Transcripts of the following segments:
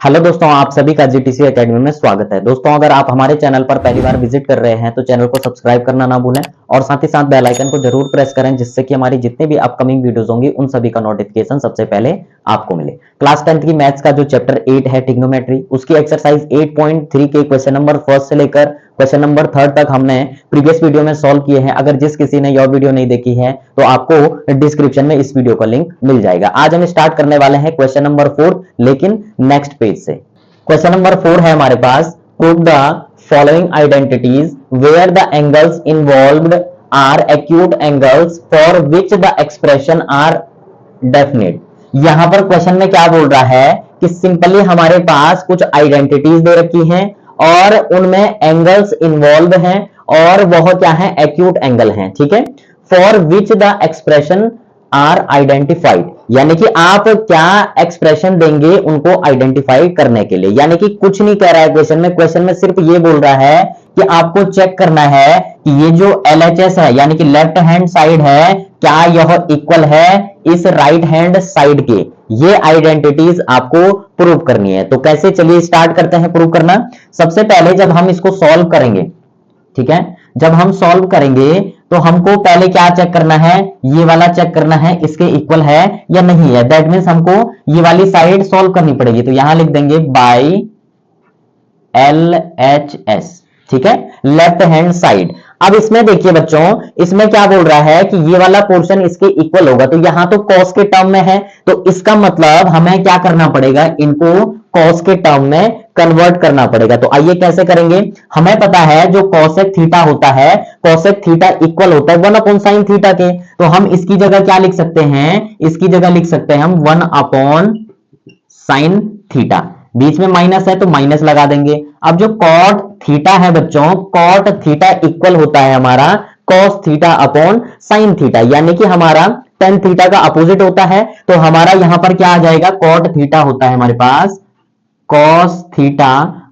Hello दोस्तों, आप सभी का जीटीसी एकेडमी में स्वागत है। दोस्तों, अगर आप हमारे चैनल पर पहली बार विजिट कर रहे हैं तो चैनल को सब्सक्राइब करना ना भूलें और साथ ही साथ बेल आइकन को जरूर प्रेस करें, जिससे कि हमारी जितने भी अपकमिंग वीडियोस होंगी उन सभी का नोटिफिकेशन सबसे पहले आपको मिले। क्लास 10th की मैथ्स का जो चैप्टर 8 है ट्रिग्नोमेट्री, उसकी एक्सरसाइज 8.3 के क्वेश्चन नंबर फर्स्ट से लेकर क्वेश्चन नंबर 3 तक हमने प्रीवियस वीडियो में सॉल्व किए हैं। अगर जिस किसी ने यह वीडियो नहीं देखी है तो आपको डिस्क्रिप्शन में इस वीडियो का लिंक मिल जाएगा। आज हम स्टार्ट करने वाले हैं क्वेश्चन नंबर 4, लेकिन नेक्स्ट पेज से। क्वेश्चन नंबर 4 है हमारे पास, prove the following identities where the angles involved are acute angles for which the expression are definite. यहां पर क्वेश्चन में क्या बोल रहा है कि सिंपली हमारे पास कुछ आइडेंटिटीज दे रखी हैं और उनमें एंगल्स इन्वॉल्व हैं और वह क्या है, एक्यूट एंगल हैं। ठीक है, for which the expression are identified, यानी कि आप क्या एक्सप्रेशन देंगे उनको आइडेंटिफाई करने के लिए। यानी कि कुछ नहीं कह रहा है क्वेश्चन में सिर्फ ये बोल रहा है कि आपको चेक करना है कि ये जो LHS है यानी कि लेफ्ट हैंड साइड है, क्या यह इक्वल है इस राइट हैंड साइड के। ये आइडेंटिटीज आपको प्रूव करनी है। तो कैसे, चलिए स्टार्ट करते हैं प्रूव करना। सबसे पहले जब हम इसको सॉल्व करेंगे, ठीक है, जब हम सॉल्व करेंगे तो हमको पहले क्या चेक करना है, ये वाला चेक करना है इसके इक्वल है या नहीं है। दैट मीन्स हमको ये वाली साइड सॉल्व करनी पड़ेगी। तो यहां लिख देंगे बाय LHS, ठीक है, लेफ्ट हैंड साइड। अब इसमें देखिए बच्चों, इसमें क्या बोल रहा है कि ये वाला पोर्शन इसके इक्वल होगा। तो यहां तो कॉस के टर्म में है, तो इसका मतलब हमें क्या करना पड़ेगा, इनको कॉस के टर्म में कन्वर्ट करना पड़ेगा। तो आइए कैसे करेंगे। हमें पता है जो कॉसेक थीटा होता है, कॉसेक थीटा इक्वल होता है 1/sin थीटा के। तो हम इसकी जगह क्या लिख सकते हैं, इसकी जगह लिख सकते हैं हम 1/sin थीटा। बीच में माइनस है तो माइनस लगा देंगे। अब जो कॉट थीटा है बच्चों, कॉट थीटा इक्वल होता है हमारा cos theta upon sine theta, यानी कि हमारा टेन थीटा का अपोजिट होता है। तो हमारा यहां पर क्या आ जाएगा, कॉट थीटा होता है हमारे पास कॉस थीटा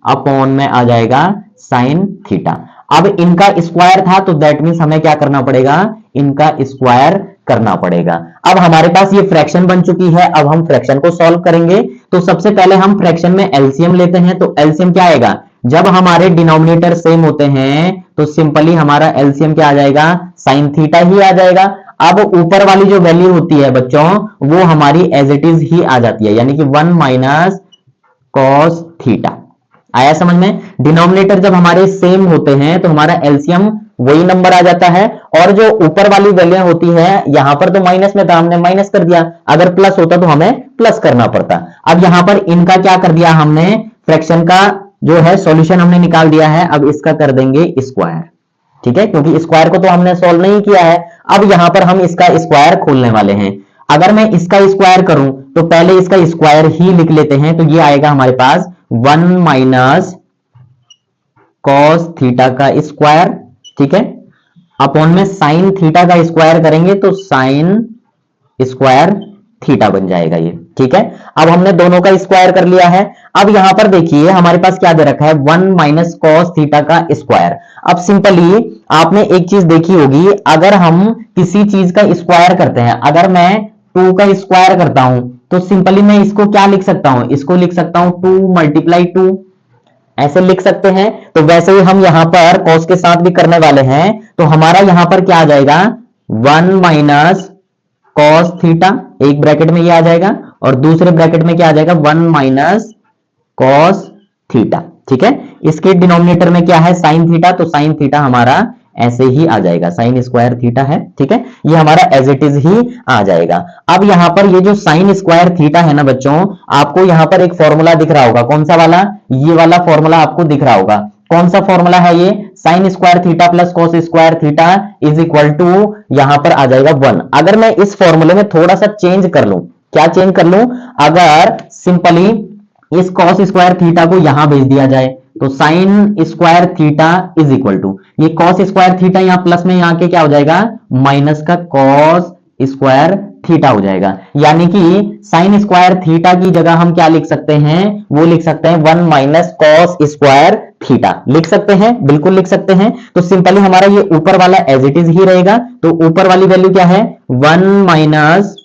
अपॉन में आ जाएगा साइन थीटा। अब इनका स्क्वायर था तो दैट मीन्स हमें क्या करना पड़ेगा, इनका स्क्वायर करना पड़ेगा। अब हमारे पास ये फ्रैक्शन बन चुकी है। अब हम फ्रैक्शन को सॉल्व करेंगे। तो सबसे पहले हम फ्रैक्शन में एलसीएम लेते हैं। तो एलसीएम क्या आएगा, जब हमारे डिनोमिनेटर सेम होते हैं तो सिंपली हमारा एलसीएम क्या आ जाएगा, साइन थीटा ही आ जाएगा। अब ऊपर वाली जो वैल्यू होती है बच्चों, वो हमारी एज इट इज ही आ जाती है, यानी कि 1 माइनस कॉस थीटा। आया समझ में। डिनोमिनेटर जब हमारे सेम होते हैं तो हमारा एलसीएम वही नंबर आ जाता है। और जो ऊपर वाली वैल्यू होती है, यहां पर तो माइनस में था, हमने माइनस कर दिया। अगर प्लस होता तो हमें प्लस करना पड़ता। अब यहां पर इनका क्या कर दिया हमने, फ्रैक्शन का जो है सॉल्यूशन हमने निकाल दिया है। अब इसका कर देंगे स्क्वायर, ठीक है, क्योंकि स्क्वायर को तो हमने सॉल्व नहीं किया है। अब यहां पर हम इसका स्क्वायर खोलने वाले हैं। अगर मैं इसका स्क्वायर करूं तो पहले इसका स्क्वायर ही लिख लेते हैं। तो ये आएगा हमारे पास 1 माइनस कॉस थीटा का स्क्वायर, ठीक है, अपॉन में साइन थीटा का स्क्वायर करेंगे तो साइन स्क्वायर थीटा बन जाएगा ये, ठीक है। अब हमने दोनों का स्क्वायर कर लिया है। अब यहां पर देखिए हमारे पास क्या दे रखा है, 1 माइनस कॉस थीटा का स्क्वायर। अब सिंपली आपने एक चीज देखी होगी, अगर हम किसी चीज का स्क्वायर करते हैं, अगर मैं 2 का स्क्वायर करता हूं तो सिंपली मैं इसको क्या लिख सकता हूं, इसको लिख सकता हूं 2 मल्टीप्लाई 2, ऐसे लिख सकते हैं। तो वैसे ही हम यहां पर कॉस के साथ भी करने वाले हैं। तो हमारा यहां पर क्या आ जाएगा, 1 माइनस कॉस थीटा, एक ब्रैकेट में ये आ जाएगा और दूसरे ब्रैकेट में क्या आ जाएगा, 1 माइनस कॉस थीटा, ठीक है। इसके डिनोमिनेटर में क्या है, साइन थीटा, तो साइन थीटा हमारा ऐसे ही आ जाएगा, साइन स्क्वायर थीटा है, ठीक है, ये हमारा एज इट इज ही आ जाएगा। अब यहां पर ये जो साइन स्क्वायर थीटा है ना बच्चों, आपको यहां पर एक फॉर्मूला दिख रहा होगा, कौन सा वाला, ये वाला फॉर्मूला आपको दिख रहा होगा। कौन सा फॉर्मूला है ये, sine square theta plus cos square theta is equal to, यहां पर आ जाएगा 1। अगर मैं इस फॉर्मूले में थोड़ा सा चेंज कर लूं, क्या चेंज कर लूं, अगर सिंपली इस कॉस स्क्वायर थीटा को यहां भेज दिया जाए तो sine square theta is equal to, ये कॉस स्क्वायर थीटा यहां प्लस में यहां के क्या हो जाएगा, माइनस का कॉस स्क्वायर थीटा हो जाएगा। यानी कि साइन स्क्वायर थीटा की जगह हम क्या लिख सकते हैं, वो लिख सकते हैं 1 माइनस कॉस स्क्वायर थीटा, लिख सकते हैं, बिल्कुल लिख सकते हैं। तो सिंपली हमारा ये ऊपर वाला एज इट इज ही रहेगा। तो ऊपर वाली वैल्यू क्या है, 1 माइनस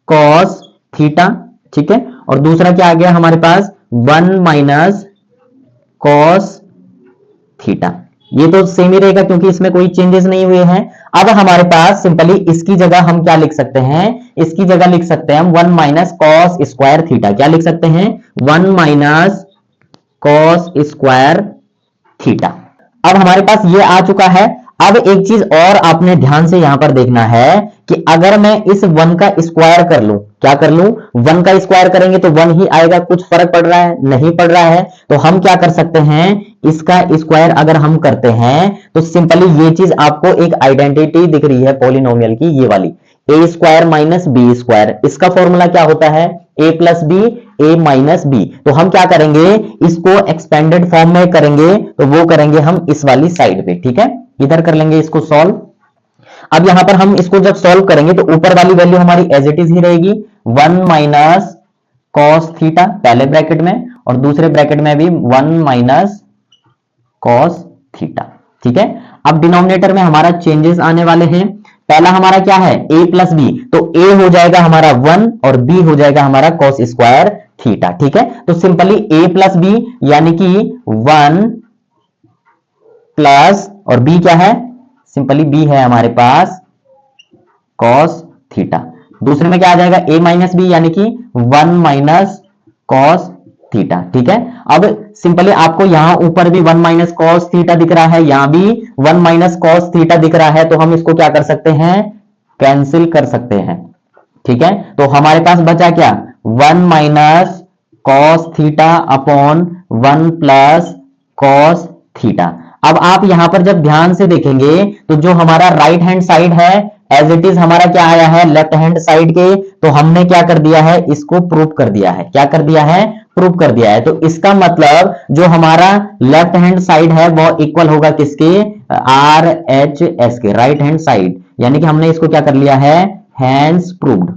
कॉस थीटा, ठीक है, और दूसरा क्या आ गया हमारे पास 1 माइनस कॉस थीटा, ये तो सेम ही रहेगा क्योंकि इसमें कोई चेंजेस नहीं हुए हैं। अब हमारे पास सिंपली इसकी जगह हम क्या लिख सकते हैं, इसकी जगह लिख सकते हैं हम 1 माइनस कॉस स्क्वायर थीटा। क्या लिख सकते हैं, 1 माइनस कॉस स्क्वायर थीटा। अब हमारे पास ये आ चुका है। अब एक चीज और आपने ध्यान से यहां पर देखना है कि अगर मैं इस 1 का स्क्वायर कर लूं, क्या कर लूं, 1 का स्क्वायर करेंगे तो 1 ही आएगा, कुछ फर्क पड़ रहा है, नहीं पड़ रहा है। तो हम क्या कर सकते हैं, इसका स्क्वायर अगर हम करते हैं तो सिंपली ये चीज आपको एक आइडेंटिटी दिख रही है पॉलिनोमियल की, ये वाली ए स्क्वायर माइनस बी स्क्वायर, इसका फॉर्मूला क्या होता है, ए प्लस बी, ए माइनस बी। तो हम क्या करेंगे, इसको एक्सपेंडेड फॉर्म में करेंगे, तो वो करेंगे हम इस वाली साइड पे, ठीक है, इधर कर लेंगे इसको सॉल्व। अब यहां पर हम इसको जब सॉल्व करेंगे तो ऊपर वाली वैल्यू हमारी एज इट इज ही रहेगी, 1 माइनस कॉस थीटा पहले ब्रैकेट में, और दूसरे ब्रैकेट में भी 1 माइनस कॉस थीटा, ठीक है। अब डिनोमिनेटर में हमारा चेंजेस आने वाले हैं। पहला हमारा क्या है, a प्लस बी, तो a हो जाएगा हमारा 1 और b हो जाएगा हमारा कॉस स्क्वायर थीटा, ठीक है। तो सिंपली a प्लस बी यानी कि 1 प्लस, और b क्या है, सिंपली b है हमारे पास कॉस थीटा। दूसरे में क्या आ जाएगा, a माइनस बी यानी कि 1 माइनस कॉस थीटा, ठीक है। अब सिंपली आपको यहां ऊपर भी 1 माइनस कॉस थीटा दिख रहा है, यहां भी 1 माइनस कॉस थीटा दिख रहा है, तो हम इसको क्या कर सकते हैं, कैंसिल कर सकते हैं, ठीक है। तो हमारे पास बचा क्या, 1 minus cos theta upon 1 plus cos theta. अब आप यहां पर जब ध्यान से देखेंगे तो जो हमारा राइट हैंड साइड है एज इट इज हमारा क्या आया है लेफ्ट हैंड साइड के, तो हमने क्या कर दिया है, इसको प्रूव कर दिया है। क्या कर दिया है, प्रूव कर दिया है। तो इसका मतलब जो हमारा लेफ्ट हैंड साइड है वो इक्वल होगा किसके, आर एच एस के, राइट हैंड साइड, यानी कि हमने इसको क्या कर लिया है, हैंड्स प्रूव्ड,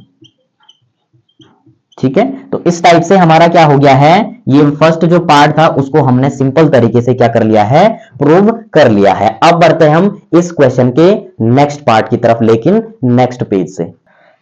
ठीक है। तो इस टाइप से हमारा क्या हो गया है, ये फर्स्ट जो पार्ट था उसको हमने सिंपल तरीके से क्या कर लिया है, प्रूव कर लिया है। अब बढ़ते हैं हम इस क्वेश्चन के नेक्स्ट पार्ट की तरफ, लेकिन नेक्स्ट पेज से।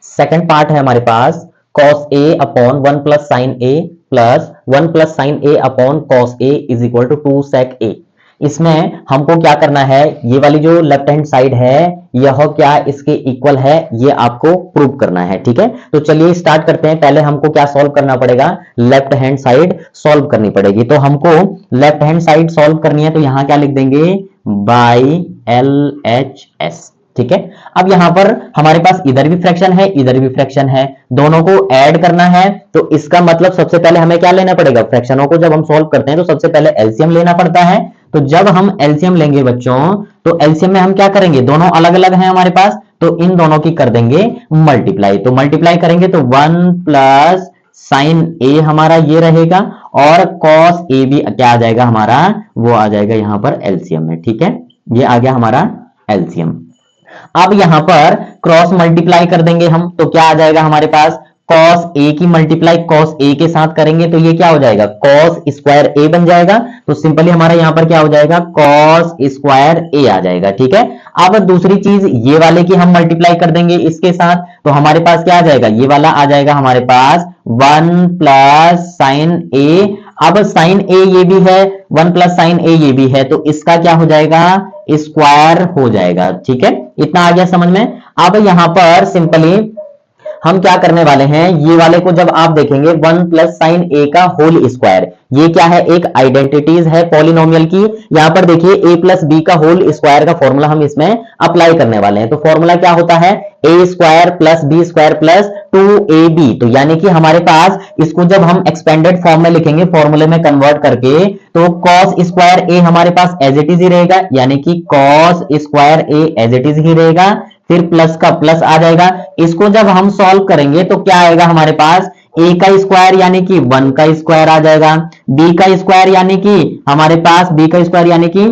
सेकंड पार्ट है हमारे पास cos a upon 1 plus sine a plus 1 plus sine a upon cos a is equal to 2 sec a। इसमें हमको क्या करना है, ये वाली जो लेफ्ट हैंड साइड है यह क्या इसके इक्वल है, ये आपको प्रूव करना है, ठीक है। तो चलिए स्टार्ट करते हैं। पहले हमको क्या सॉल्व करना पड़ेगा, लेफ्ट हैंड साइड सॉल्व करनी पड़ेगी। तो हमको लेफ्ट हैंड साइड सॉल्व करनी है, तो यहां क्या लिख देंगे, बाई LHS, ठीक है। अब यहां पर हमारे पास इधर भी फ्रैक्शन है, इधर भी फ्रैक्शन है, दोनों को ऐड करना है। तो इसका मतलब सबसे पहले हमें क्या लेना पड़ेगा, फ्रैक्शनों को जब हम सॉल्व करते हैं तो सबसे पहले एलसीएम लेना पड़ता है। तो जब हम एलसीएम लेंगे बच्चों, तो एलसीएम में हम क्या करेंगे, दोनों अलग अलग हैं हमारे पास, तो इन दोनों की कर देंगे मल्टीप्लाई। तो मल्टीप्लाई करेंगे तो 1 प्लस साइन ए हमारा ये रहेगा, और कॉस ए भी क्या आ जाएगा हमारा, वो आ जाएगा यहां पर एलसीएम में, ठीक है। ये आ गया हमारा एलसीएम। अब यहां पर क्रॉस मल्टीप्लाई कर देंगे हम, तो क्या आ जाएगा हमारे पास, cos a की मल्टीप्लाई cos a के साथ करेंगे तो ये क्या हो जाएगा, cos स्क्वायर a बन जाएगा। तो सिंपली हमारा यहां पर क्या हो जाएगा, cos स्क्वायर a आ जाएगा, ठीक है। अब दूसरी चीज ये वाले की हम मल्टीप्लाई कर देंगे इसके साथ, तो हमारे पास क्या आ जाएगा, ये वाला आ जाएगा हमारे पास 1 प्लस साइन a। अब साइन a ये भी है, 1 प्लस साइन a ये भी है, तो इसका क्या हो जाएगा, स्क्वायर हो जाएगा, ठीक है। इतना आ गया समझ में। अब यहां पर सिंपली हम क्या करने वाले हैं, ये वाले को जब आप देखेंगे 1 प्लस साइन ए का होल स्क्वायर, ये क्या है, एक आइडेंटिटीज है पॉलिनोमियल की। यहां पर देखिए a प्लस बी का होल स्क्वायर का फॉर्मूला हम इसमें अप्लाई करने वाले हैं। तो फॉर्मूला क्या होता है, a square plus B square plus 2ab। तो यानी कि हमारे पास इसको जब हम एक्सपेंडेड फॉर्म में लिखेंगे फॉर्मूले में कन्वर्ट करके, तो cos स्क्वायर a हमारे पास एज इट इज ही रहेगा, यानी कि cos square a as it is ही रहेगा, फिर प्लस का प्लस आ जाएगा। इसको जब हम सॉल्व करेंगे तो क्या आएगा हमारे पास, a का स्क्वायर यानी कि 1 का स्क्वायर आ जाएगा, b का स्क्वायर यानी कि हमारे पास b का स्क्वायर यानी कि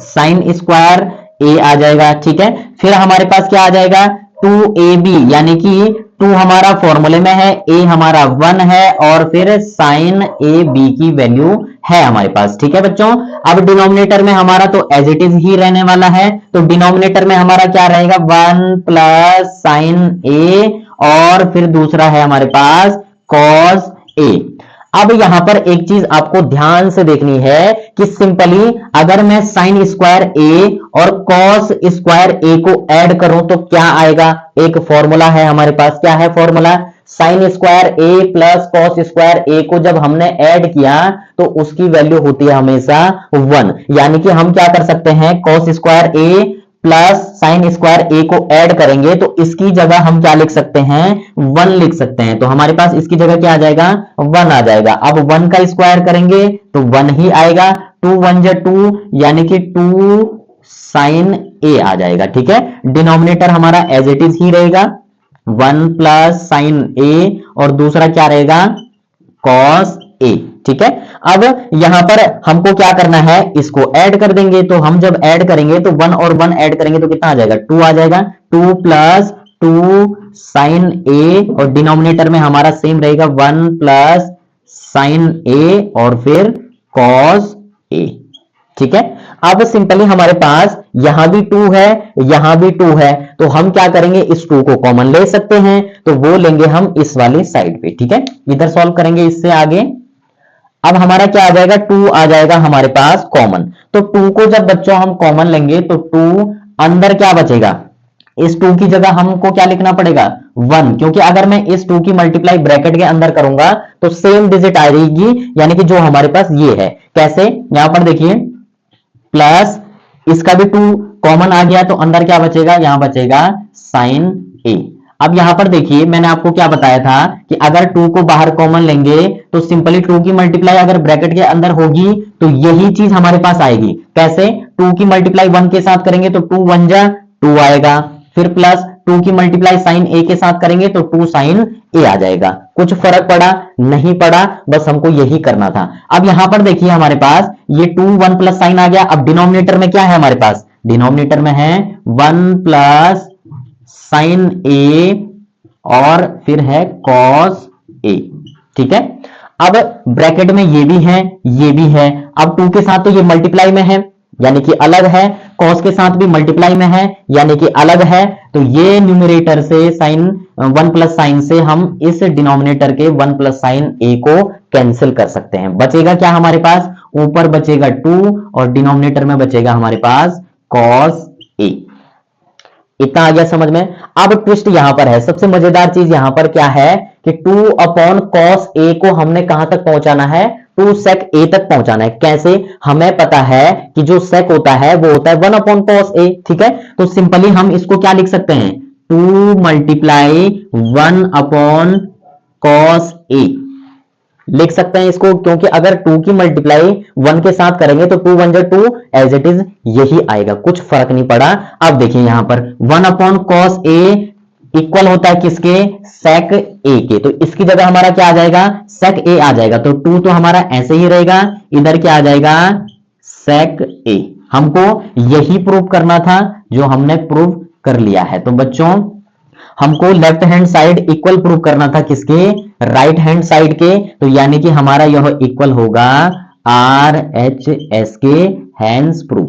साइन स्क्वायर a आ जाएगा, ठीक है। फिर हमारे पास क्या आ जाएगा, 2ab यानी कि 2 हमारा फॉर्मूले में है, a हमारा 1 है, और फिर साइन a b की वैल्यू है हमारे पास, ठीक है बच्चों। अब डिनोमिनेटर में हमारा तो एज इट इज ही रहने वाला है, तो डिनोमिनेटर में हमारा क्या रहेगा, 1 प्लस साइन a, और फिर दूसरा है हमारे पास cos a। अब यहां पर एक चीज आपको ध्यान से देखनी है कि सिंपली अगर मैं साइन स्क्वायर ए और कॉस स्क्वायर ए को ऐड करूं तो क्या आएगा। एक फॉर्मूला है हमारे पास, क्या है फॉर्मूला, साइन स्क्वायर ए प्लस कॉस स्क्वायर ए को जब हमने ऐड किया तो उसकी वैल्यू होती है हमेशा 1। यानी कि हम क्या कर सकते हैं, कॉस स्क्वायर ए प्लस साइन स्क्वायर ए को ऐड करेंगे तो इसकी जगह हम क्या लिख सकते हैं, 1 लिख सकते हैं। तो हमारे पास इसकी जगह क्या आ जाएगा, 1 आ जाएगा। अब 1 का स्क्वायर करेंगे तो 1 ही आएगा, 2 1 जा 2 यानी कि 2 साइन ए आ जाएगा। ठीक है, डिनोमिनेटर हमारा एज इट इज ही रहेगा 1 प्लस साइन ए और दूसरा क्या रहेगा, कॉस ए। ठीक है, अब यहां पर हमको क्या करना है, इसको ऐड कर देंगे। तो हम जब ऐड करेंगे तो 1 और 1 ऐड करेंगे तो कितना आ जाएगा, 2 आ जाएगा, 2 प्लस 2 साइन ए और डिनोमिनेटर में हमारा सेम रहेगा 1 प्लस साइन ए और फिर कॉस ए। ठीक है, अब सिंपली हमारे पास यहां भी 2 है, यहां भी 2 है, तो हम क्या करेंगे, इस 2 को कॉमन ले सकते हैं, तो वो लेंगे हम इस वाली साइड पे। ठीक है, इधर सॉल्व करेंगे इससे आगे। अब हमारा क्या आ जाएगा, 2 आ जाएगा हमारे पास कॉमन। तो 2 को जब बच्चों हम कॉमन लेंगे तो 2 अंदर क्या बचेगा, इस 2 की जगह हमको क्या लिखना पड़ेगा, 1, क्योंकि अगर मैं इस 2 की मल्टीप्लाई ब्रैकेट के अंदर करूंगा तो सेम डिजिट आएगी, यानी कि जो हमारे पास ये है। कैसे, यहां पर देखिए प्लस इसका भी 2 कॉमन आ गया तो अंदर क्या बचेगा, यहां बचेगा साइन ए। अब यहां पर देखिए मैंने आपको क्या बताया था कि अगर 2 को बाहर कॉमन लेंगे तो सिंपली 2 की मल्टीप्लाई अगर ब्रैकेट के अंदर होगी तो यही चीज हमारे पास आएगी। कैसे, 2 की मल्टीप्लाई 1 के साथ करेंगे तो 2 1 जा 2 आएगा, फिर प्लस 2 की मल्टीप्लाई साइन ए के साथ करेंगे तो 2 साइन ए आ जाएगा। कुछ फर्क पड़ा, नहीं पड़ा, बस हमको यही करना था। अब यहां पर देखिए हमारे पास ये 2 1 प्लस साइन आ गया। अब डिनोमिनेटर में क्या है हमारे पास, डिनोमिनेटर में है 1 प्लस साइन ए और फिर है कॉस ए। ठीक है, अब ब्रैकेट में ये भी है, ये भी है। अब 2 के साथ तो ये मल्टीप्लाई में है यानी कि अलग है, कॉस के साथ भी मल्टीप्लाई में है यानी कि अलग है। तो ये न्यूमरेटर से साइन 1 प्लस साइन से हम इस डिनोमिनेटर के 1 प्लस साइन ए को कैंसिल कर सकते हैं। बचेगा क्या हमारे पास, ऊपर बचेगा 2 और डिनोमिनेटर में बचेगा हमारे पास कॉस ए। इतना आ गया समझ में। अब ट्विस्ट यहां पर है, सबसे मजेदार चीज यहां पर क्या है कि 2 अपॉन कॉस ए को हमने कहां तक पहुंचाना है, 2 सेक ए तक पहुंचाना है। कैसे, हमें पता है कि जो सेक होता है वो होता है 1 अपॉन कॉस ए। ठीक है, तो सिंपली हम इसको क्या लिख सकते हैं, 2 मल्टीप्लाई 1 अपॉन कॉस ए लिख सकते हैं इसको, क्योंकि अगर 2 की मल्टीप्लाई 1 के साथ करेंगे तो 2 1 जा 2 एज इट इज यही आएगा, कुछ फर्क नहीं पड़ा। अब देखिए यहां पर 1 अपॉन कॉस ए इक्वल होता है किसके, सेक ए के, तो इसकी जगह हमारा क्या आ जाएगा, सेक ए आ जाएगा। तो 2 तो हमारा ऐसे ही रहेगा, इधर क्या आ जाएगा, सेक ए। हमको यही प्रूव करना था जो हमने प्रूव कर लिया है। तो बच्चों हमको left hand side equal prove करना था किसके, राइट हैंड साइड के। तो यानी कि हमारा यह इक्वल होगा आर एच एस के, हैंस प्रूव,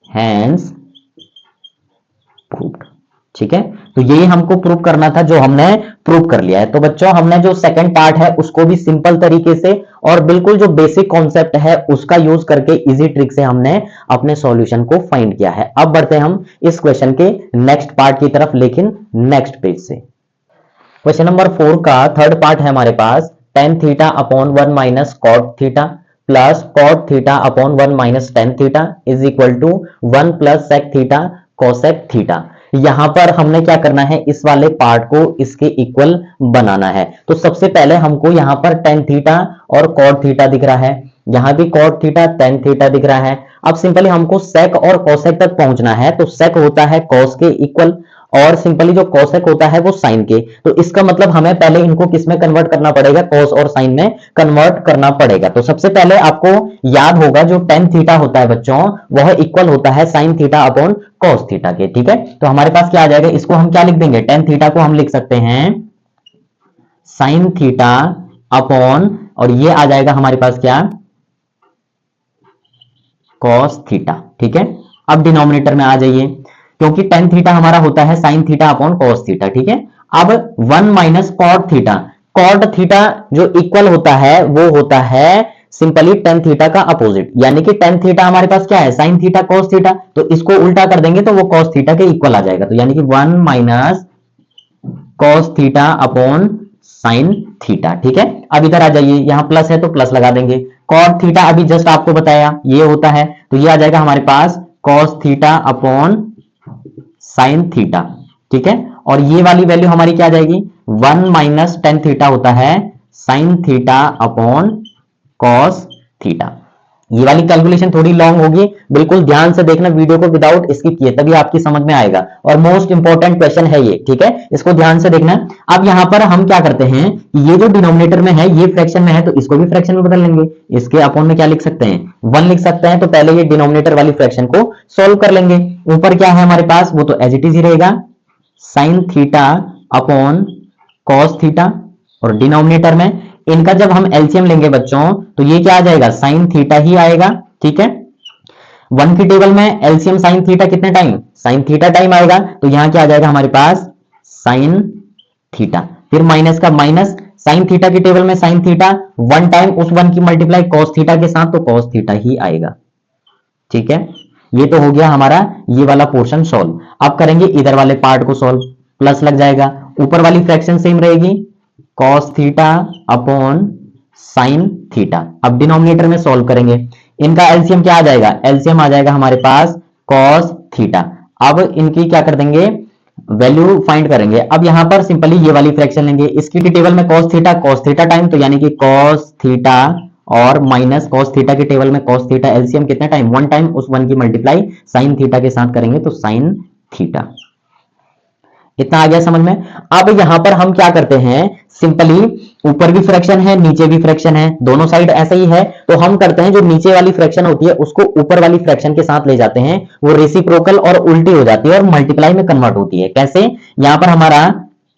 हैंस प्रूव्ड। ठीक है, तो यही हमको प्रूव करना था जो हमने प्रूव कर लिया है। तो बच्चों हमने जो सेकंड पार्ट है उसको भी सिंपल तरीके से और बिल्कुल जो बेसिक कॉन्सेप्ट है उसका यूज करके इजी ट्रिक से हमने अपने सॉल्यूशन को फाइंड किया है। अब बढ़ते हैं हम इस क्वेश्चन के नेक्स्ट पार्ट की तरफ, लेकिन नेक्स्ट पेज से। क्वेश्चन नंबर 4 का थर्ड पार्ट है हमारे पास, tan theta upon 1 minus cot theta plus cot theta upon 1 minus tan theta is equal to 1 plus sec theta cosec theta. यहां पर हमने क्या करना है, इस वाले पार्ट को इसके इक्वल बनाना है। तो सबसे पहले हमको यहां पर tan थीटा और cot थीटा दिख रहा है, यहां भी cot थीटा tan थीटा दिख रहा है। अब सिंपली हमको sec और cosec तक पहुंचना है। तो sec होता है cos के इक्वल और सिंपली जो cosec होता है वो sin के। तो इसका मतलब हमें पहले इनको किस में कन्वर्ट करना पड़ेगा, cos और sin में कन्वर्ट करना पड़ेगा। तो सबसे पहले आपको याद होगा जो tan थीटा होता है बच्चों वह इक्वल होता है sin theta upon cos theta के। ठीक है, तो हमारे पास क्या आ जाएगा, इसको हम क्या लिख देंगे, tan थीटा को हम लिख सकते हैं sin थीटा अपॉन, और ये आ जाएगा हमारे पास क्या, cos थीटा। ठीक है, अब डिनोमिनेटर में आ जाइए, क्योंकि tan थीटा हमारा होता है sin theta upon cos theta. ठीक है, अब 1 minus cot theta, cot theta जो इक्वल होता है वो होता है सिंपली टेन थीटा का अपोजिट, यानी कि टेन थीटा हमारे पास क्या है, साइन थीटा कॉस थीटा, तो इसको उल्टा कर देंगे तो वो कॉस थीटा के इक्वल आ जाएगा, तो यानी कि 1 minus cos theta upon sine theta. ठीक है, अब इधर आ जाइए, यहां प्लस है तो प्लस लगा देंगे, कॉट थीटा अभी जस्ट आपको बताया ये होता है, तो ये आ जाएगा हमारे पास cos theta upon sine theta. ठीक है, और ये वाली वैल्यू हमारी क्या आ जाएगी, 1 माइनस टेन थीटा होता है sine theta upon cos theta. ये वाली कैलकुलेशन थोड़ी लॉन्ग होगी, बिल्कुल ध्यान से देखना वीडियो को विदाउट स्किप किए, तभी आपकी समझ में आएगा, और मोस्ट इंपॉर्टेंट क्वेश्चन है ये। ठीक है, इसको ध्यान से देखना। अब यहां पर हम क्या करते हैं, ये जो डिनोमिनेटर में है ये फ्रैक्शन में है, तो इसको भी फ्रैक्शन में बदल लेंगे, इसके अपॉन में क्या लिख सकते हैं, 1 लिख सकते हैं, तो पहले ये डिनोमिनेटर वाली फ्रैक्शन को सोल्व कर लेंगे। ऊपर क्या है हमारे पास, वो तो एज इट इज ही रहेगा, sine theta upon cos theta, और डिनोमिनेटर में इनका जब हम एलसीएम लेंगे बच्चों तो ये क्या आ जाएगा, साइन थीटा ही आएगा। ठीक है, 1 की टेबल में एलसीएम साइन थीटा कितने टाइम, साइन थीटा टाइम आएगा, तो यहां क्या आ जाएगा हमारे पास साइन थीटा, फिर माइनस का माइनस, साइन थीटा की टेबल में साइन थीटा 1 टाइम, उस 1 की मल्टीप्लाई कॉस थीटा के साथ, तो कॉस थीटा ही आएगा। ठीक है, ये तो हो गया हमारा ये वाला पोर्शन सॉल्व। अब करेंगे इधर वाले पार्ट को सॉल्व, प्लस लग जाएगा, ऊपर वाली फ्रैक्शन सेम रहेगी, cos theta upon sine theta. अब डिनोमिनेटर में सॉल्व करेंगे, इनका एलसीएम क्या आ जाएगा, एलसीएम आ जाएगा हमारे पास कॉस थीटा। अब इनकी क्या कर देंगे, वैल्यू फाइंड करेंगे। अब यहां पर सिंपली ये वाली फ्रैक्शन लेंगे, इसकी टेबल में cos थीटा टाइम, तो यानी कि cos थीटा और माइनस cos थीटा की टेबल में cos थीटा, एलसीएम कितने टाइम, 1 टाइम, उस 1 की मल्टीप्लाई sin थीटा के साथ करेंगे तो sin थीटा। इतना आ गया समझ में। अब यहां पर हम क्या करते हैं, सिंपली ऊपर भी फ्रैक्शन है नीचे भी फ्रैक्शन है, दोनों साइड ऐसा ही है, तो हम करते हैं जो नीचे वाली फ्रैक्शन होती है उसको ऊपर वाली फ्रैक्शन के साथ ले जाते हैं, वो रेसिप्रोकल और उल्टी हो जाती है और मल्टीप्लाई में कन्वर्ट होती है। कैसे, यहां पर हमारा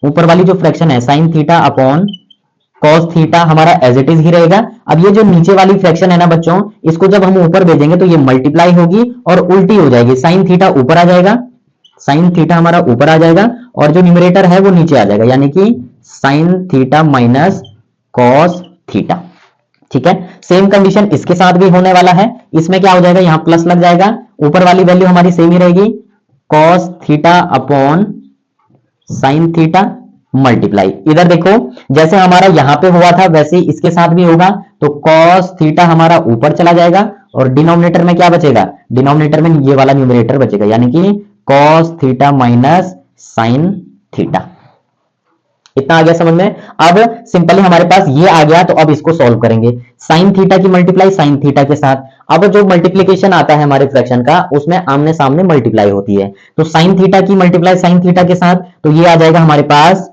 ऊपर वाली जो फ्रैक्शन है sine theta upon cos theta हमारा एज इट इज ही रहेगा। अब ये जो नीचे वाली फ्रैक्शन है ना बच्चों, इसको जब हम ऊपर भेजेंगे तो ये मल्टीप्लाई होगी और उल्टी हो जाएगी, साइन थीटा ऊपर आ जाएगा, साइन थीटा हमारा ऊपर आ जाएगा, और जो न्यूमरेटर है वो नीचे आ जाएगा, यानी कि sign theta minus cos theta. ठीक है, सेम कंडीशन इसके साथ भी होने वाला है, इसमें क्या हो जाएगा, यहां प्लस लग जाएगा, ऊपर वाली वैल्यू हमारी सेम ही रहेगी, cos theta upon sine theta multiply, इधर देखो जैसे हमारा यहां पे हुआ था वैसे ही इसके साथ भी होगा, तो कॉस थीटा हमारा ऊपर चला जाएगा, और डिनोमिनेटर में क्या बचेगा, डिनोमिनेटर में ये वाला न्यूमरेटर बचेगा, यानी कि cos theta minus sine theta. इतना आ गया समझ में। अब सिंपली हमारे पास ये आ गया, तो अब इसको सॉल्व करेंगे, साइन थीटा की मल्टीप्लाई साइन थीटा के साथ। अब जो मल्टीप्लीकेशन आता है हमारे फ्रैक्शन का, उसमें आमने सामने मल्टीप्लाई होती है, तो साइन थीटा की मल्टीप्लाई साइन थीटा के साथ, तो ये आ जाएगा हमारे पास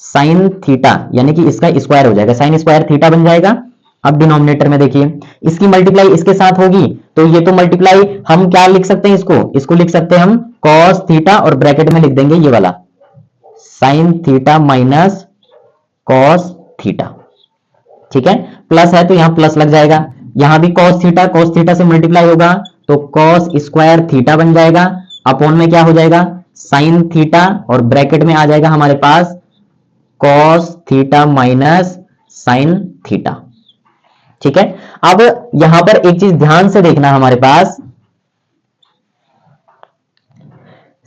साइन थीटा, यानी कि इसका स्क्वायर हो जाएगा, साइन स्क्वायर थीटा बन जाएगा। अब डिनोमिनेटर में देखिए इसकी मल्टीप्लाई इसके साथ होगी, तो ये तो मल्टीप्लाई हम क्या लिख सकते हैं, इसको लिख सकते हैं हम कॉस थीटा, और ब्रैकेट में लिख देंगे ये वाला sign theta minus cos theta. ठीक है, प्लस है तो यहां प्लस लग जाएगा, यहां भी कॉस थीटा से मल्टीप्लाई होगा तो कॉस स्क्वायर थीटा बन जाएगा, अपॉन में क्या हो जाएगा साइन थीटा, और ब्रैकेट में आ जाएगा हमारे पास cos theta minus sine theta. ठीक है, अब यहां पर एक चीज ध्यान से देखना, हमारे पास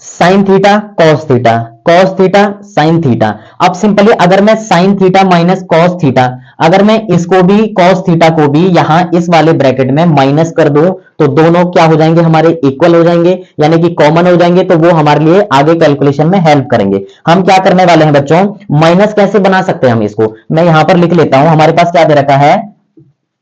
sine theta cos theta sine theta. अब सिंपली अगर मैं sine theta minus cos theta, अगर मैं इसको भी कॉस थीटा को भी यहां इस वाले ब्रैकेट में माइनस कर दूं, तो दोनों क्या हो जाएंगे, हमारे इक्वल हो जाएंगे, यानी कि कॉमन हो जाएंगे, तो वो हमारे लिए आगे कैलकुलेशन में हेल्प करेंगे। हम क्या करने वाले हैं बच्चों, माइनस कैसे बना सकते हैं हम इसको, मैं यहां पर लिख लेता हूं, हमारे पास क्या दे रखा है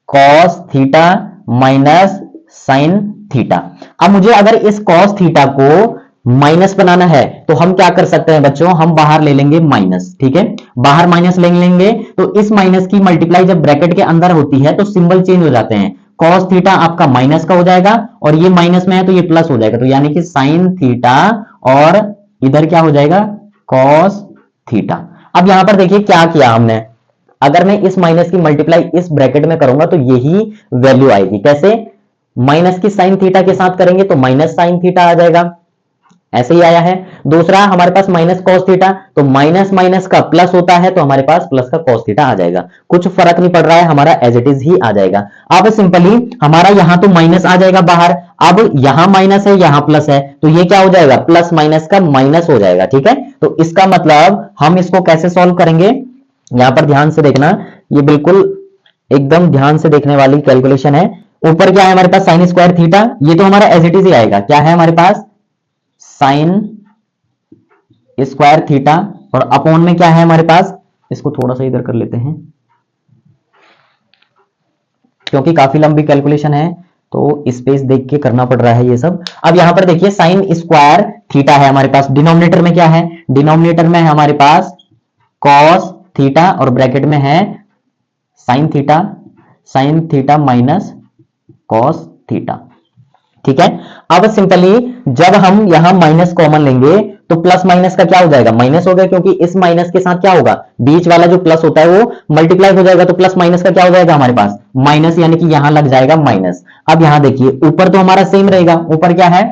cos theta minus sine theta. अब मुझे अगर इस कॉस थीटा को माइनस बनाना है तो हम क्या कर सकते हैं बच्चों, हम बाहर ले लेंगे माइनस। ठीक है, बाहर माइनस ले लेंगे, तो इस माइनस की मल्टीप्लाई जब ब्रैकेट के अंदर होती है तो सिंबल चेंज हो जाते हैं, कॉस थीटा आपका माइनस का हो जाएगा, और ये माइनस में है तो ये प्लस हो जाएगा, तो यानी कि साइन थीटा, और इधर क्या हो जाएगा कॉस थीटा। अब यहां पर देखिए क्या किया हमने, अगर मैं इस माइनस की मल्टीप्लाई इस ब्रैकेट में करूंगा तो यही वैल्यू आएगी। कैसे, माइनस की साइन थीटा के साथ करेंगे तो माइनस साइन थीटा आ जाएगा, ऐसे ही आया है। दूसरा हमारे पास माइनस कॉस थीटा, तो माइनस माइनस का प्लस होता है तो हमारे पास प्लस का कॉस थीटा आ जाएगा। कुछ फर्क नहीं पड़ रहा है, हमारा एज इट इज ही आ जाएगा। अब सिंपली हमारा यहां तो माइनस आ जाएगा बाहर, अब यहां माइनस है यहां प्लस है, तो ये क्या हो जाएगा, प्लस माइनस का माइनस हो जाएगा। ठीक है, तो इसका मतलब हम इसको कैसे सॉल्व करेंगे, यहां पर ध्यान से देखना, ये बिल्कुल एकदम ध्यान से देखने वाली कैलकुलेशन है। ऊपर क्या है हमारे पास, साइन स्क्वायर थीटा, ये तो हमारा एज इट इज ही आएगा। क्या है हमारे पास, साइन स्क्वायर थीटा, और अपॉन में क्या है हमारे पास, इसको थोड़ा सा इधर कर लेते हैं क्योंकि काफी लंबी कैलकुलेशन है तो स्पेस देख के करना पड़ रहा है ये सब। अब यहां पर देखिए साइन स्क्वायर थीटा है हमारे पास, डिनोमिनेटर में क्या है, डिनोमिनेटर में है हमारे पास कॉस थीटा और ब्रैकेट में है sign theta minus cos theta. ठीक है, अब सिंपली जब हम यहां माइनस कॉमन लेंगे तो प्लस माइनस का क्या हो जाएगा, माइनस हो गया, क्योंकि इस माइनस के साथ क्या होगा, बीच वाला जो प्लस होता है वो मल्टीप्लाई हो जाएगा, तो प्लस माइनस का क्या हो जाएगा हमारे पास, माइनस, यानी कि यहां लग जाएगा माइनस। अब यहां देखिए ऊपर तो हमारा सेम रहेगा, ऊपर क्या है,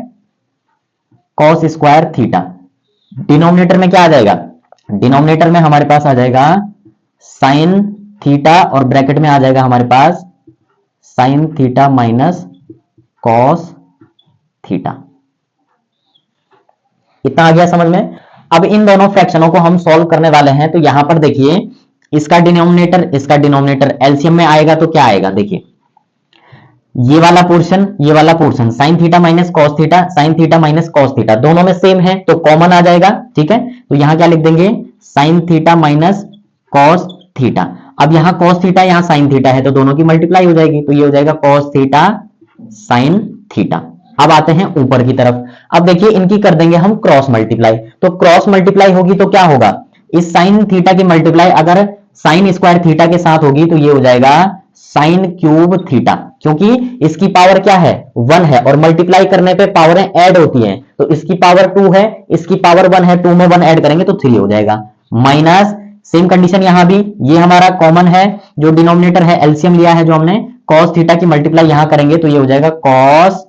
कॉस स्क्वायर थीटा, डिनोमिनेटर में क्या आ जाएगा, डिनोमिनेटर में हमारे पास आ जाएगा साइन थीटा और ब्रैकेट में आ जाएगा हमारे पास sine theta minus cos theta. इतना आ गया समझ में। अब इन दोनों फ्रैक्शनों को हम सॉल्व करने वाले हैं, तो यहां पर देखिए इसका डिनोमिनेटर एलसीएम में आएगा तो क्या आएगा, देखिए ये वाला portion sign theta minus cos theta, sine theta minus cos theta, दोनों में सेम है तो कॉमन आ जाएगा। ठीक है, तो यहां क्या लिख देंगे, sign theta minus cos theta. अब यहां कॉस थीटा यहां साइन थीटा है तो दोनों की मल्टीप्लाई हो जाएगी, तो ये हो जाएगा कॉस थीटा साइन थीटा। अब आते हैं ऊपर की तरफ, अब देखिए इनकी कर देंगे हम क्रॉस मल्टीप्लाई, तो क्रॉस मल्टीप्लाई होगी तो क्या होगा, इस साइन थीटा की मल्टीप्लाई अगर साइन स्क्वायर थीटा के साथ होगी तो ये हो जाएगा साइन क्यूब थीटा, क्योंकि इसकी पावर क्या है, 1 है, और मल्टीप्लाई करने पे पावरें ऐड होती हैं, तो इसकी पावर 2 है, इसकी पावर 1 है, 2 में 1 ऐड करेंगे तो 3 हो जाएगा, माइनस सेम कंडीशन यहां भी, ये हमारा कॉमन है, जो डिनोमिनेटर है एलसीएम लिया है जो हमने, कॉस थीटा की मल्टीप्लाई यहां करेंगे तो ये हो जाएगा कॉस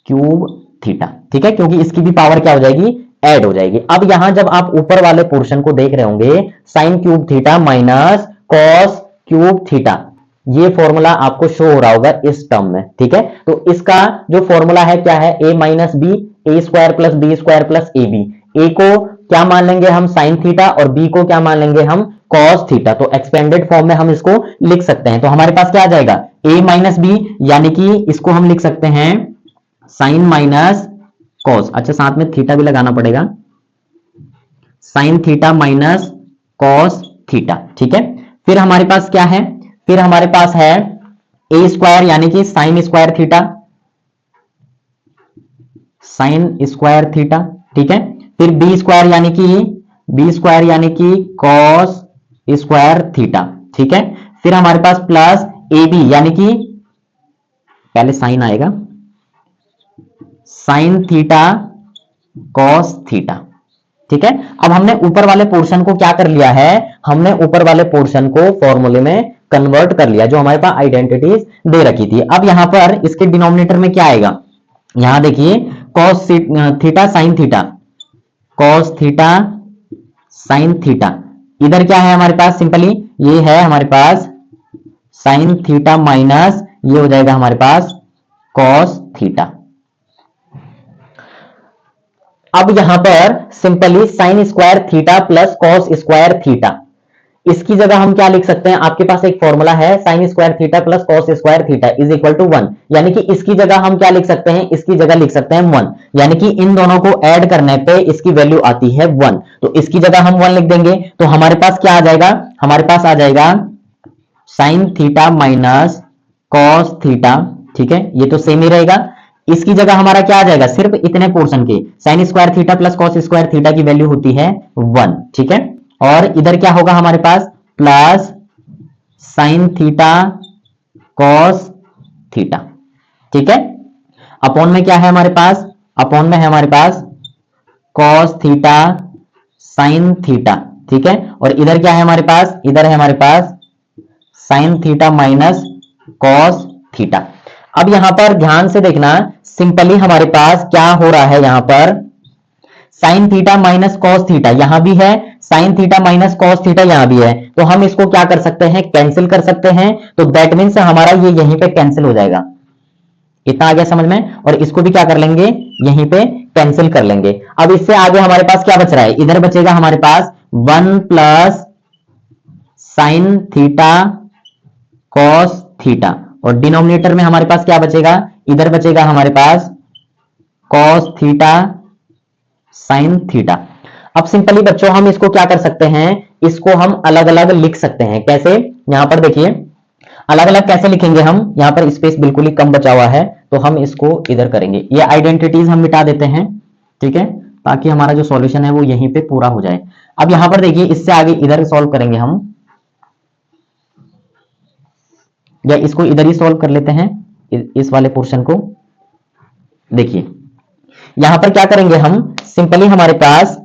क्यूब थीटा। ठीक है, क्योंकि इसकी भी पावर क्या हो जाएगी, ऐड हो जाएगी। अब यहां जब आप ऊपर वाले पोर्शन को देख रहे होंगे, sine cube theta minus cos cube theta, ये फॉर्मूला आपको शो हो रहा होगा इस टर्म में। ठीक है, तो इसका जो फॉर्मूला है क्या है, a minus B, A square plus B square plus A B, A को क्या मान लेंगे हम साइन थीटा और बी को क्या मान लेंगे हम कॉस थीटा, तो एक्सपेंडेड फॉर्म में हम इसको लिख सकते हैं। तो हमारे पास क्या आ जाएगा, a माइनस बी, यानी कि इसको हम लिख सकते हैं साइन माइनस कॉस, अच्छा साथ में थीटा भी लगाना पड़ेगा, sign theta minus cos theta. ठीक है, फिर हमारे पास क्या है, फिर हमारे पास है ए स्क्वायर यानी कि sign square theta, sign square theta. ठीक है, फिर बी स्क्वायर यानी कि कॉस स्क्वायर थीटा। ठीक है, फिर हमारे पास प्लस ए बी यानी कि पहले साइन आएगा, साइन थीटा कॉस थीटा। ठीक है, अब हमने ऊपर वाले पोर्शन को क्या कर लिया है, हमने ऊपर वाले पोर्शन को फॉर्मूले में कन्वर्ट कर लिया, जो हमारे पास आइडेंटिटीज दे रखी थी। अब यहां पर इसके डिनोमिनेटर में क्या आएगा, यहां देखिए cos theta sine theta, cos theta sine theta, इधर क्या है हमारे पास, सिंपली ये है हमारे पास साइन थीटा माइनस ये हो जाएगा हमारे पास कॉस थीटा। अब यहां पर simply sign square theta plus cos square theta, इसकी जगह हम क्या लिख सकते हैं, आपके पास एक फॉर्मूला है sine square theta plus cos square theta is equal to 1, यानी कि इसकी जगह हम क्या लिख सकते हैं, इसकी जगह लिख सकते हैं 1, यानी कि इन दोनों को ऐड करने पे इसकी वैल्यू आती है 1, तो इसकी जगह हम 1 लिख देंगे, तो हमारे पास क्या आ जाएगा, हमारे पास आ जाएगा sign theta minus cos theta. ठीक है, ये तो सेम ही रहेगा, इसकी जगह हमारा क्या आ जाएगा, सिर्फ इतने पोर्शन के sign square theta plus cos square theta की वैल्यू होती है 1। ठीक है, और इधर क्या होगा हमारे पास plus sine theta cos theta. ठीक है, अपॉन में क्या है हमारे पास, अपॉन में है हमारे पास कॉस थीटा साइन थीटा। ठीक है, और इधर क्या है हमारे पास, इधर है हमारे पास sine theta minus cos theta. अब यहां पर ध्यान से देखना, सिंपली हमारे पास क्या हो रहा है, यहां पर sign theta minus cos theta यहां भी है, sign theta minus cos theta यहां भी है, तो हम इसको क्या कर सकते हैं, कैंसिल कर सकते हैं। तो दैट मीन्स हमारा ये यहीं पे कैंसिल हो जाएगा। इतना आ गया समझ में, और इसको भी क्या कर लेंगे, यहीं पे कैंसिल कर लेंगे। अब इससे आगे हमारे पास क्या बच रहा है, इधर बचेगा हमारे पास 1 plus sine theta cos theta, और डिनोमिनेटर में हमारे पास क्या बचेगा, इधर बचेगा हमारे पास कॉस थीटा साइन थीटा। अब सिंपली बच्चों हम इसको क्या कर सकते हैं, इसको हम अलग अलग लिख सकते हैं। कैसे, यहां पर देखिए अलग अलग कैसे लिखेंगे हम, यहां पर स्पेस बिल्कुल ही कम बचा हुआ है, तो हम इसको इधर करेंगे, ये आइडेंटिटीज हम मिटा देते हैं, ठीक है, ताकि हमारा जो सॉल्यूशन है वो यहीं पे पूरा हो जाए। अब यहां पर देखिए इससे आगे इधर सॉल्व करेंगे हम, या इसको इधर ही सॉल्व कर लेते हैं, इस वाले पोर्शन को। देखिए यहां पर क्या करेंगे हम, सिंपली हमारे पास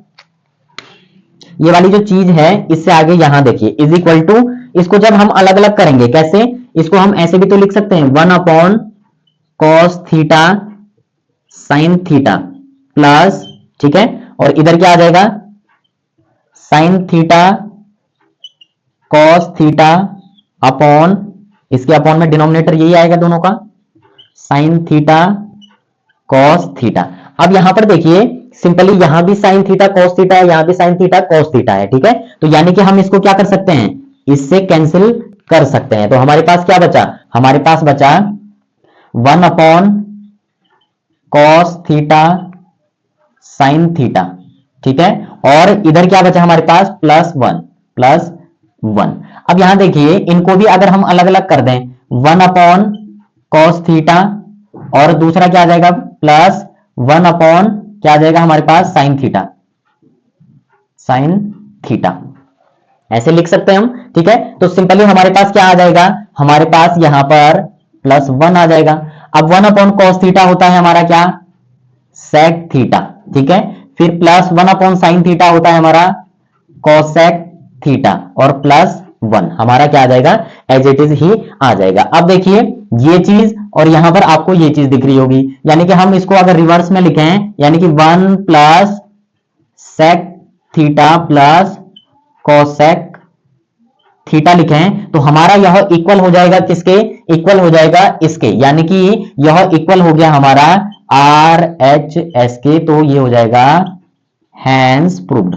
ये वाली जो चीज है इससे आगे यहां देखिए इज इक्वल टू, इसको जब हम अलग अलग करेंगे कैसे, इसको हम ऐसे भी तो लिख सकते हैं 1 upon cos theta sine theta plus, ठीक है, और इधर क्या आ जाएगा, sign theta cos theta upon, इसके अपॉन में डिनोमिनेटर यही आएगा दोनों का, साइन थीटा कॉस थीटा। अब यहां पर देखिए सिंपली यहां भी साइन थीटा कॉस थीटा है, यहां भी साइन थीटा कॉस थीटा है, ठीक है, तो यानी कि हम इसको क्या कर सकते हैं, इससे कैंसिल कर सकते हैं। तो हमारे पास क्या बचा, हमारे पास बचा 1 upon cos theta sine theta, ठीक है, और इधर क्या बचा हमारे पास प्लस वन। अब यहां देखिए इनको भी अगर हम अलग अलग कर दें, 1 अपॉन कॉस थीटा, और दूसरा क्या आ जाएगा प्लस 1 अपॉन क्या आ जाएगा हमारे पास साइन थीटा, ऐसे लिख सकते हैं हम, ठीक है। तो सिंपली हमारे पास क्या आ जाएगा, हमारे पास यहां पर +1 आ जाएगा। अब 1 अपॉन कॉस थीटा होता है हमारा क्या, सेक थीटा, ठीक है, फिर +1 अपॉन साइन थीटा होता है हमारा कोसेक थीटा, और +1 हमारा क्या आ जाएगा, एज इट इज ही आ जाएगा। अब देखिए ये चीज और यहां पर आपको ये चीज दिख रही होगी, यानी कि हम इसको अगर रिवर्स में लिखें, यानी कि 1 plus sec theta plus cosec theta लिखें, तो हमारा यह इक्वल हो जाएगा किसके, इक्वल हो जाएगा इसके, यानी कि यह इक्वल हो गया हमारा RHS के, तो ये हो जाएगा हैंस प्रूव्ड,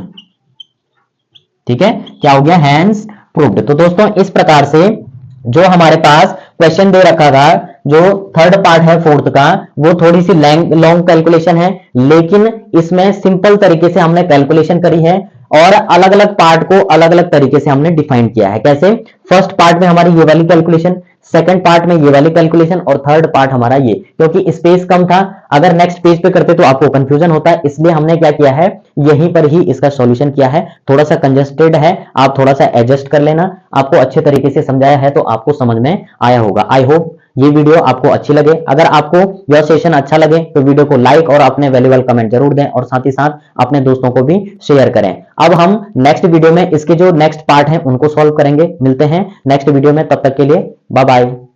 ठीक है, क्या हो गया, हैंस प्रूव्ड। तो दोस्तों इस प्रकार से जो हमारे पास क्वेश्चन दे रखा था, जो थर्ड पार्ट है फोर्थ का, वो थोड़ी सी लॉन्ग कैलकुलेशन है, लेकिन इसमें सिंपल तरीके से हमने कैलकुलेशन करी है, और अलग अलग पार्ट को अलग अलग तरीके से हमने डिफाइन किया है। कैसे, फर्स्ट पार्ट में हमारी ये वाली कैलकुलेशन, सेकंड पार्ट में ये वाली कैलकुलेशन, और थर्ड पार्ट हमारा ये, क्योंकि स्पेस कम था, अगर नेक्स्ट पेज पे करते तो आपको कंफ्यूजन होता है, इसलिए हमने क्या किया है, यहीं पर ही इसका सॉल्यूशन किया है। थोड़ा सा कंजेस्टेड है, आप थोड़ा सा एडजस्ट कर लेना, आपको अच्छे तरीके से समझाया है तो आपको समझ में आया होगा। आई होप ये वीडियो आपको अच्छी लगे। अगर आपको यह सेशन अच्छा लगे तो वीडियो को लाइक और अपने वैल्यूएबल कमेंट जरूर दें, और साथ ही साथ अपने दोस्तों को भी शेयर करें। अब हम नेक्स्ट वीडियो में इसके जो नेक्स्ट पार्ट हैं उनको सॉल्व करेंगे। मिलते हैं नेक्स्ट वीडियो में, तब तक के लिए बाय बाय।